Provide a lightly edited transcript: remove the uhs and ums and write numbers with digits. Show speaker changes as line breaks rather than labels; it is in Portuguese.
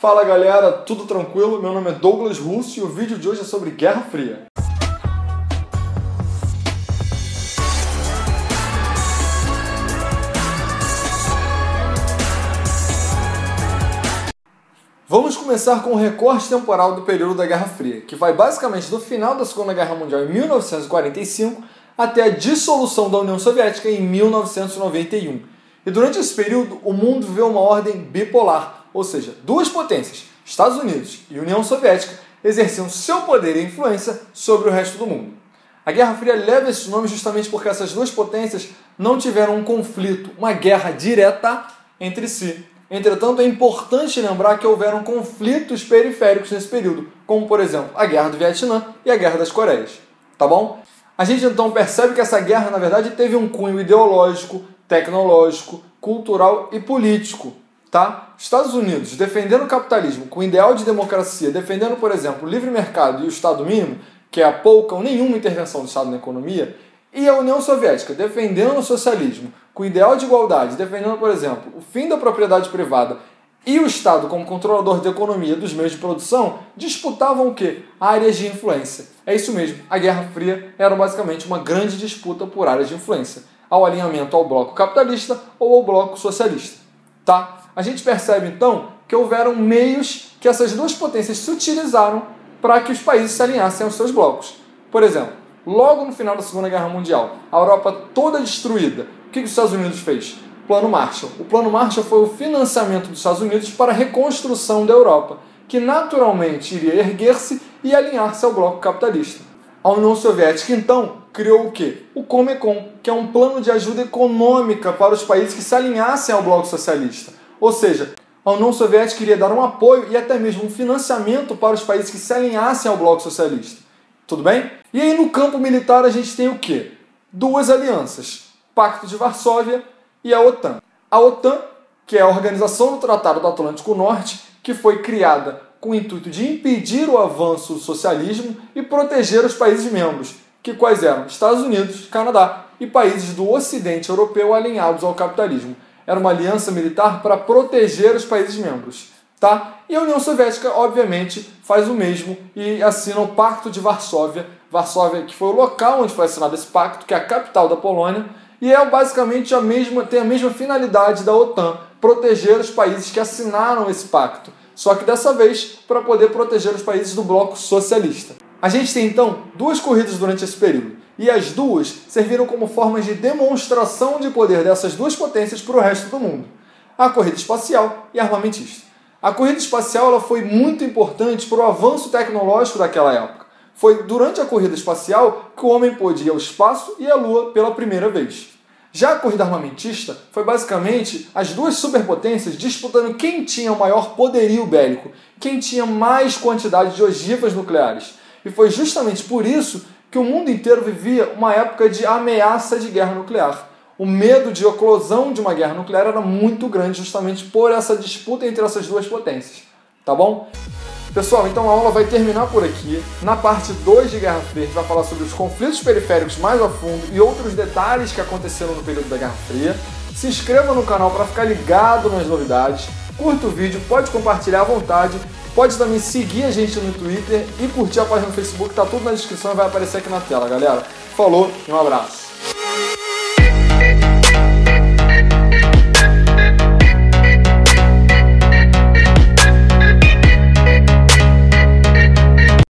Fala galera, tudo tranquilo? Meu nome é Douglas Russo e o vídeo de hoje é sobre Guerra Fria. Vamos começar com o recorte temporal do período da Guerra Fria, que vai basicamente do final da Segunda Guerra Mundial em 1945 até a dissolução da União Soviética em 1991. E durante esse período, o mundo viveu uma ordem bipolar, ou seja, duas potências, Estados Unidos e União Soviética, exerciam seu poder e influência sobre o resto do mundo. A Guerra Fria leva esse nome justamente porque essas duas potências não tiveram um conflito, uma guerra direta entre si. Entretanto, é importante lembrar que houveram conflitos periféricos nesse período, como, por exemplo, a Guerra do Vietnã e a Guerra das Coreias. Tá bom? A gente então percebe que essa guerra, na verdade, teve um cunho ideológico, tecnológico, cultural e político. Tá? Estados Unidos defendendo o capitalismo com o ideal de democracia, defendendo, por exemplo, o livre mercado e o Estado mínimo, que é a pouca ou nenhuma intervenção do Estado na economia, e a União Soviética defendendo o socialismo com o ideal de igualdade, defendendo, por exemplo, o fim da propriedade privada e o Estado como controlador da economia dos meios de produção, disputavam o quê? Áreas de influência. É isso mesmo, a Guerra Fria era basicamente uma grande disputa por áreas de influência, ao alinhamento ao bloco capitalista ou ao bloco socialista. Tá? A gente percebe então que houveram meios que essas duas potências se utilizaram para que os países se alinhassem aos seus blocos. Por exemplo, logo no final da Segunda Guerra Mundial, a Europa toda destruída, o que os Estados Unidos fez? Plano Marshall. O Plano Marshall foi o financiamento dos Estados Unidos para a reconstrução da Europa, que naturalmente iria erguer-se e alinhar-se ao bloco capitalista. A União Soviética, então, criou o quê? O Comecon, que é um plano de ajuda econômica para os países que se alinhassem ao bloco socialista. Ou seja, a União Soviética iria dar um apoio e até mesmo um financiamento para os países que se alinhassem ao bloco socialista. Tudo bem? E aí no campo militar a gente tem o quê? Duas alianças, Pacto de Varsóvia e a OTAN. A OTAN, que é a Organização do Tratado do Atlântico Norte, que foi criada com o intuito de impedir o avanço do socialismo e proteger os países membros, que quais eram? Estados Unidos, Canadá e países do Ocidente Europeu alinhados ao capitalismo. Era uma aliança militar para proteger os países membros. Tá? E a União Soviética, obviamente, faz o mesmo e assina o Pacto de Varsóvia. Varsóvia, que foi o local onde foi assinado esse pacto, que é a capital da Polônia, e é basicamente tem a mesma finalidade da OTAN, proteger os países que assinaram esse pacto, só que dessa vez para poder proteger os países do bloco socialista. A gente tem então duas corridas durante esse período, e as duas serviram como formas de demonstração de poder dessas duas potências para o resto do mundo. A corrida espacial e a armamentista. A corrida espacial ela foi muito importante para o avanço tecnológico daquela época. Foi durante a corrida espacial que o homem pôde ir ao espaço e à Lua pela primeira vez. Já a corrida armamentista foi basicamente as duas superpotências disputando quem tinha o maior poderio bélico, quem tinha mais quantidade de ogivas nucleares. E foi justamente por isso que o mundo inteiro vivia uma época de ameaça de guerra nuclear. O medo de eclosão de uma guerra nuclear era muito grande justamente por essa disputa entre essas duas potências. Tá bom? Pessoal, então a aula vai terminar por aqui. Na parte 2 de Guerra Fria, a gente vai falar sobre os conflitos periféricos mais a fundo e outros detalhes que aconteceram no período da Guerra Fria. Se inscreva no canal para ficar ligado nas novidades. Curta o vídeo, pode compartilhar à vontade. Pode também seguir a gente no Twitter e curtir a página no Facebook. Tá tudo na descrição e vai aparecer aqui na tela, galera. Falou e um abraço.